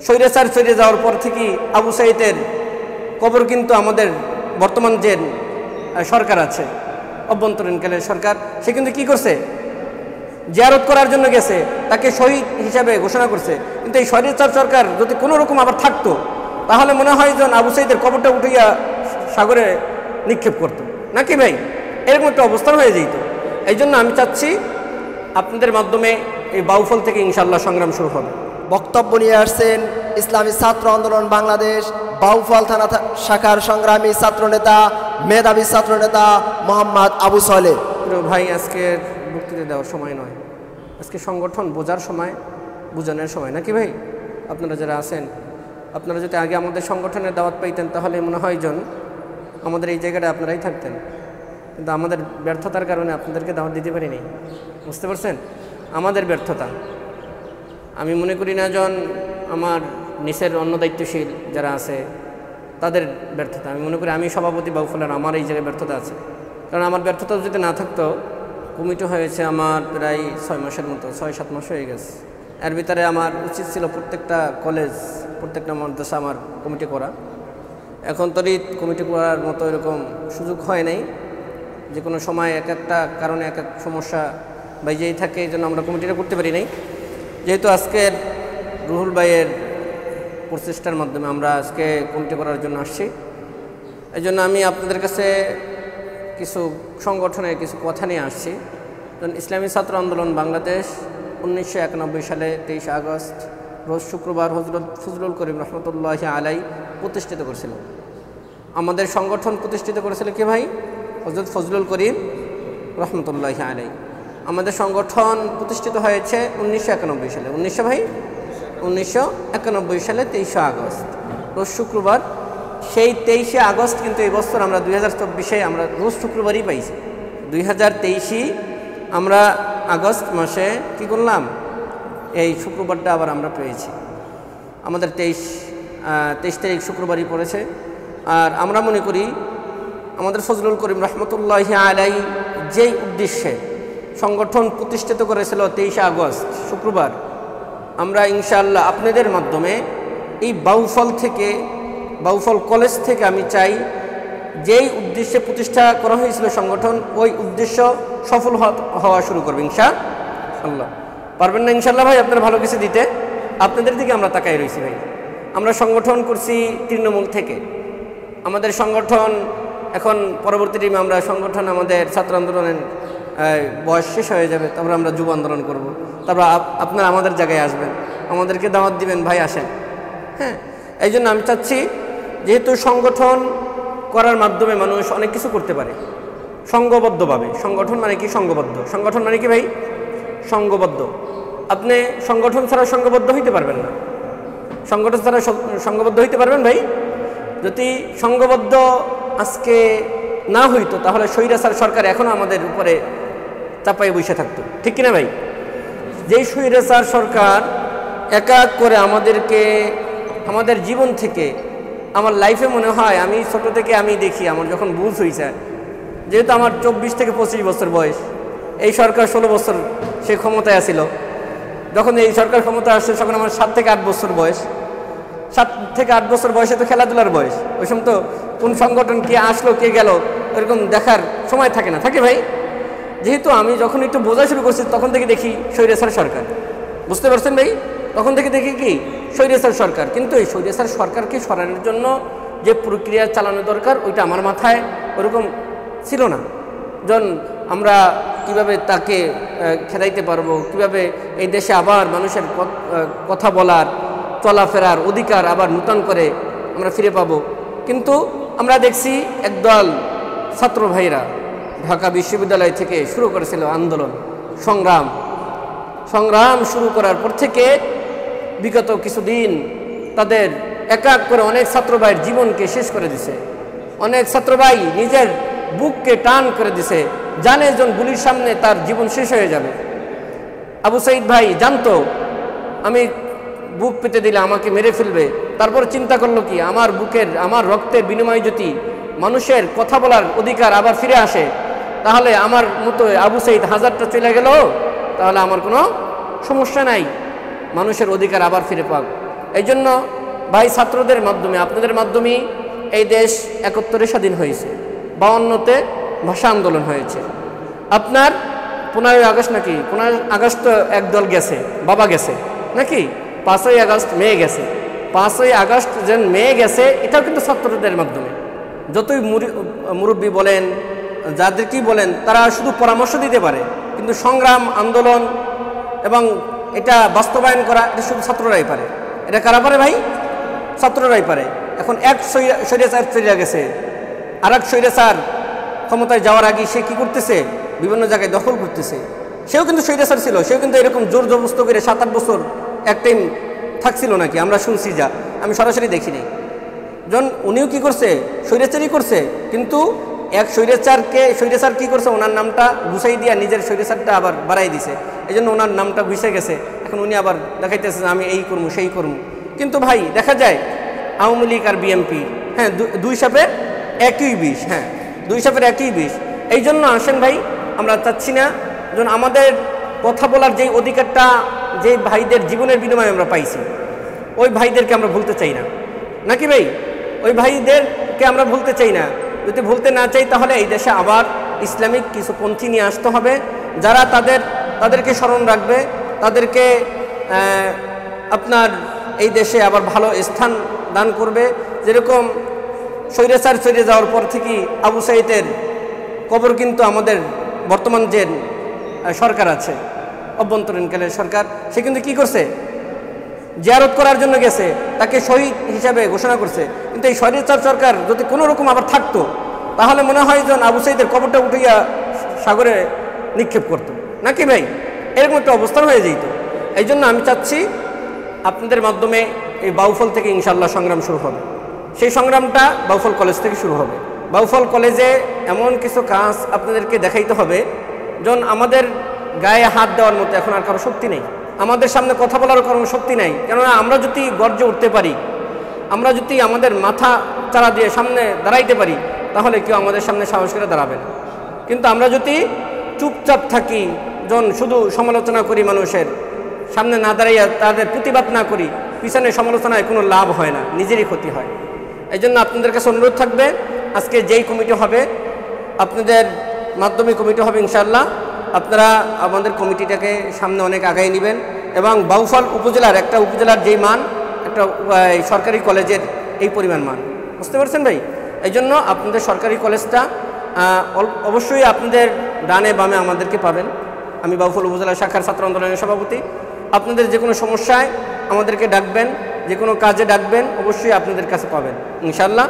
স্বৈরাচার ফিরে যাওয়ার পর থেকে আবু সাঈদের কবর কিন্তু আমাদের বর্তমান যে সরকার আছে, অভ্যন্তরীণকালের সরকার, সে কিন্তু কি করছে, জিয়ারত করার জন্য গেছে, তাকে শহীদ হিসাবে ঘোষণা করছে। কিন্তু এই স্বৈরাচার সরকার যদি কোনো রকম আবার থাকতো, তাহলে মনে হয় যেন আবু সাঈদের কবরটা উঠিয়া সাগরে নিক্ষেপ করতো, নাকি ভাই? এরকম একটা অবস্থান হয়ে যেত। এই জন্য আমি চাচ্ছি আপনাদের মাধ্যমে এই বাউফল থেকে ইনশাআল্লাহ সংগ্রাম শুরু হবে। বক্তব্য নিয়ে আসছেন ইসলামী ছাত্র আন্দোলন বাংলাদেশ বাউফল থানা শাখার সংগ্রামী ছাত্রনেতা, মেধাবী ছাত্রনেতা মোহাম্মদ আবু সালেহ। ভাই, আজকের বক্তৃতা দেওয়ার সময় নয়, আজকে সংগঠন বোঝার সময়, বুঝানোর সময়, নাকি ভাই? আপনারা যারা আছেন, আপনারা যদি আগে আমাদের সংগঠনের দাওয়াত পাইতেন, তাহলে মনে হয় যেন আমাদের এই জায়গাটা আপনারাই থাকতেন। কিন্তু আমাদের ব্যর্থতার কারণে আপনাদেরকে দাওয়াত দিতে পারিনি। বুঝতে পারছেন? আমাদের ব্যর্থতা। আমি মনে করি না যেন আমার নিচের অন্য দায়িত্বশীল যারা আছে তাদের ব্যর্থতা। আমি মনে করি আমি সভাপতি বাউফলের, আমার এই জায়গায় ব্যর্থতা আছে। কারণ আমার ব্যর্থতা যদি না থাকতো, কমিটি হয়েছে আমার প্রায় 6 মাসের মতো, 6-7 মাস হয়ে গেছে। এর ভিতরে আমার উচিত ছিল প্রত্যেকটা কলেজ, প্রত্যেকটা মাদ্রাসা আমার কমিটি করা। এখন তরিত কমিটি করার মতো এরকম সুযোগ হয় নাই। যে কোনো সময় এক একটা কারণে এক এক সমস্যা বাইজেই থাকে, এই জন্য আমরা কমিটিটা করতে পারি নাই। যেহেতু আজকের রুহুল ভাইয়ের প্রচেষ্টার মাধ্যমে আমরা আজকে কমিটি করার জন্য আসছি, এই জন্য আমি আপনাদের কাছে কিছু সংগঠনের কিছু কথা নিয়ে আসছি। যেমন ইসলামী ছাত্র আন্দোলন বাংলাদেশ 1991 সালে 23 আগস্ট রোজ শুক্রবার হযরত ফজলুল করিম রহমতুল্লাহি আলাই প্রতিষ্ঠিত করেছিল। আমাদের সংগঠন প্রতিষ্ঠিত করেছিল কে ভাই? হযরত ফজলুল করিম রহমতুল্লাহি আলাই। আমাদের সংগঠন প্রতিষ্ঠিত হয়েছে 1991 সালে। 1991 সালে 23 আগস্ট রোজ শুক্রবার। সেই 23 আগস্ট কিন্তু এই বছর আমরা 2024-এ আমরা রোজ শুক্রবারই পাইছি। 2023 আমরা আগস্ট মাসে কি করলাম, এই শুক্রবারটা আবার আমরা পেয়েছি। আমাদের 23 তারিখ শুক্রবারই পড়েছে। আর আমরা মনে করি আমাদের ফজলুল করিম রহমতুল্লাহি আলাই যেই উদ্দেশ্যে সংগঠন প্রতিষ্ঠিত করেছিল 23 আগস্ট শুক্রবার, আমরা ইনশাআল্লাহ আপনাদের মাধ্যমে এই বাউফল কলেজ থেকে আমি চাই যেই উদ্দেশ্যে প্রতিষ্ঠা করা হয়েছিল সংগঠন, ওই উদ্দেশ্য সফল হওয়া শুরু করবে ইনশাআল্লাহ। পারবেন না ইনশাআল্লাহ ভাই আপনারা ভালো কিছু দিতে? আপনাদের দিকে আমরা তাকাই রয়েছি ভাই। আমরা সংগঠন করছি তৃণমূল থেকে। আমাদের সংগঠন এখন পরবর্তী টাইমে আমরা সংগঠন আমাদের ছাত্র আন্দোলনের বয়স শেষ হয়ে যাবে, তারপরে আমরা যুব আন্দোলন করব। তারপর আপনারা আমাদের জায়গায় আসবেন, আমাদেরকে দাওয়াত দিবেন, ভাই আসেন। হ্যাঁ, এই জন্য আমি চাচ্ছি, যেহেতু সংগঠন করার মাধ্যমে মানুষ অনেক কিছু করতে পারে সংঘবদ্ধভাবে। সংগঠন মানে কি? সংঘবদ্ধ। সংগঠন মানে কি ভাই? সংঘবদ্ধ। আপনি সংগঠন ছাড়া সংঘবদ্ধ হইতে পারবেন না। সংগঠন ছাড়া সংঘবদ্ধ হইতে পারবেন ভাই? যদি সংঘবদ্ধ আজকে না হইতো, তাহলে স্বৈরাচার সরকার এখনো আমাদের উপরে চাপাই বসে থাকতো, ঠিক কিনা ভাই? যেই স্বৈরাচার সরকার এক এক করে আমাদেরকে আমাদের জীবন থেকে, আমার লাইফে মনে হয়, আমি ছোট থেকে আমি দেখি, আমার যখন বুঝ হয়েছে, যেহেতু আমার 24 থেকে 25 বছর বয়স, এই সরকার 16 বছর সে ক্ষমতায় আসিল। যখন এই সরকার ক্ষমতা আসছে তখন আমার 7 থেকে 8 বছর বয়স। 7 থেকে 8 বছর বয়সে তো খেলাধুলার বয়স। ওই সময় তো কোন সংগঠন কে আসলো কে গেল এরকম দেখার সময় থাকে না, থাকে ভাই? যেহেতু আমি যখন একটু বোঝা শুরু করছি, তখন থেকে দেখি স্বৈরাচার সরকার। বুঝতে পারছেন ভাই? তখন থেকে দেখি কি স্বৈরাচার সরকার। কিন্তু এই স্বৈরাচার সরকারকে সরানোর জন্য যে প্রক্রিয়া চালানো দরকার, ওইটা আমার মাথায় ওরকম ছিল না। যখন আমরা কিভাবে তাকে খেদাইতে পারবো, কিভাবে এই দেশে আবার মানুষের কথা বলার, চলাফেরার অধিকার আবার নূতন করে আমরা ফিরে পাবো। কিন্তু আমরা দেখছি একদল ছাত্র ভাইরা ঢাকা বিশ্ববিদ্যালয় থেকে শুরু করেছিল আন্দোলন, সংগ্রাম শুরু করার পর থেকে বিগত কিছুদিন তাদের এক এক করে অনেক ছাত্র ভাইয়ের জীবনকে শেষ করে দিছে। অনেক ছাত্র ভাই নিজের বুককে টান করে দিছে, জানে জন গুলির সামনে তার জীবন শেষ হয়ে যাবে। আবু সাঈদ ভাই জানতো আমি বুক পেতে দিলে আমাকে মেরে ফেলবে, তারপর চিন্তা করলো কি, আমার রক্তের বিনিময়ে যদি মানুষের কথা বলার অধিকার আবার ফিরে আসে, তাহলে আমার মতো আবু সাঈদ হাজারটা চলে গেল, তাহলে আমার কোনো সমস্যা নাই, মানুষের অধিকার আবার ফিরে পাক। এই জন্য ভাই ছাত্রদের মাধ্যমে আপনাদের মাধ্যমেই এই দেশ 71-এ স্বাধীন হয়েছে, 52-তে ভাষা আন্দোলন হয়েছে। আপনার 15ই আগস্ট নাকি 15 আগস্ট তো একদল গেছে, বাবা গেছে নাকি, 5ই আগস্ট মেয়ে গেছে, 5ই আগস্ট যেন মেয়ে গেছে এটাও কিন্তু ছাত্রদের মাধ্যমে। যতই মুরব্বী বলেন যাদেরকেই বলেন তারা শুধু পরামর্শ দিতে পারে, কিন্তু সংগ্রাম আন্দোলন এবং এটা বাস্তবায়ন করা এটা শুধু ছাত্ররাই পারে। এটা কারা পারে ভাই? ছাত্ররাই পারে। এখন এক স্বৈরাচার চলে গেছে, আর এক স্বৈরাচার ক্ষমতায় যাওয়ার আগে সে কী করতেছে, বিভিন্ন জায়গায় দখল করতেছে। সেও কিন্তু স্বৈরাচার ছিল, সেও কিন্তু এরকম জোর জবরদস্ত করে 7-8 বছর এক টাইম থাকছিল নাকি, আমরা শুনছি, যা আমি সরাসরি দেখিনি। যখন উনিও কী করছে, স্বৈরাচারই করছে, কিন্তু এক স্বৈরাচার কী করছে, ওনার নামটা গুছাই দিয়া নিজের স্বৈরাচারটা আবার বাড়াই দিছে, এই জন্য ওনার নামটা গুছে গেছে। এখন উনি আবার দেখাইতেছে আমি এই করবো সেই করবো। কিন্তু ভাই দেখা যায় আওয়ামী লীগ আর বিএনপি, হ্যাঁ, দুই সাপের একই বিষ, হ্যাঁ, দুই সাপের একই বিষ। এই জন্য আসেন ভাই, আমরা চাচ্ছি না যেন আমাদের কথা বলার যেই অধিকারটা যে ভাইদের জীবনের বিনিময়ে আমরা পাইছি, ওই ভাইদেরকে আমরা ভুলতে চাই না, নাকি ভাই? ওই ভাইদেরকে আমরা ভুলতে চাই না। যদি ভুলতে না চাই তাহলে এই দেশে আবার ইসলামিক কিছু পন্থী নিয়ে আসতে হবে, যারা তাদেরকে স্মরণ রাখবে, তাদেরকে আপনার এই দেশে আবার ভালো স্থান দান করবে। যেরকম স্বৈরাচার চলে যাওয়ার পর থেকেই আবু সাঈদের কবর কিন্তু আমাদের বর্তমান যে সরকার আছে, অভ্যন্তরীণকালের সরকার, সে কিন্তু কী করছে, জিয়ারত করার জন্য গেছে, তাকে শহীদ হিসাবে ঘোষণা করছে। কিন্তু এই স্বৈরাচার সরকার যদি কোনো রকম আবার থাকতো তাহলে মনে হয় যেন আবু সাঈদের কবরটা উঠিয়া সাগরে নিক্ষেপ করত, নাকি ভাই? এরকম একটা অবস্থান হয়ে যেত। এই জন্য আমি চাচ্ছি আপনাদের মাধ্যমে এই বাউফল থেকে ইনশাআল্লাহ সংগ্রাম শুরু হবে। সেই সংগ্রামটা বাউফল কলেজ থেকে শুরু হবে। বাউফল কলেজে এমন কিছু কাজ আপনাদেরকে দেখাইতে হবে যেন আমাদের গায়ে হাত দেওয়ার মতো এখন আর কারো শক্তি নেই, আমাদের সামনে কথা বলার কোনো শক্তি নাই। কেননা আমরা যদি গর্জে উঠতে পারি, আমরা যদি আমাদের মাথা চারা দিয়ে সামনে দাঁড়াইতে পারি, তাহলে কেউ আমাদের সামনে সাহস করে দাঁড়াবে না। কিন্তু আমরা যদি চুপচাপ থাকি, যখন শুধু সমালোচনা করি, মানুষের সামনে না দাঁড়াইয়া তাদের প্রতিবাদ না করি, পিছনে সমালোচনায় কোনো লাভ হয় না, নিজেরই ক্ষতি হয়। এই জন্য আপনাদের কাছে অনুরোধ থাকবে, আজকে যেই কমিটি হবে আপনাদের মাধ্যমিক কমিটি হবে ইনশাআল্লাহ, আপনারা আমাদের কমিটিটাকে সামনে অনেক আগায় নেবেন এবং বাউফল উপজেলার একটা উপজেলার যেই মান, একটা সরকারি কলেজের এই পরিমাণ মান, বুঝতে পারছেন ভাই? এই জন্য আপনাদের সরকারি কলেজটা অবশ্যই আপনাদের ডানে বামে আমাদেরকে পাবেন। আমি বাউফল উপজেলা শাখার ছাত্র আন্দোলনের সভাপতি। আপনাদের যে কোনো সমস্যায় আমাদেরকে ডাকবেন, যে কোনো কাজে ডাকবেন, অবশ্যই আপনাদের কাছে পাবেন ইনশাআল্লাহ।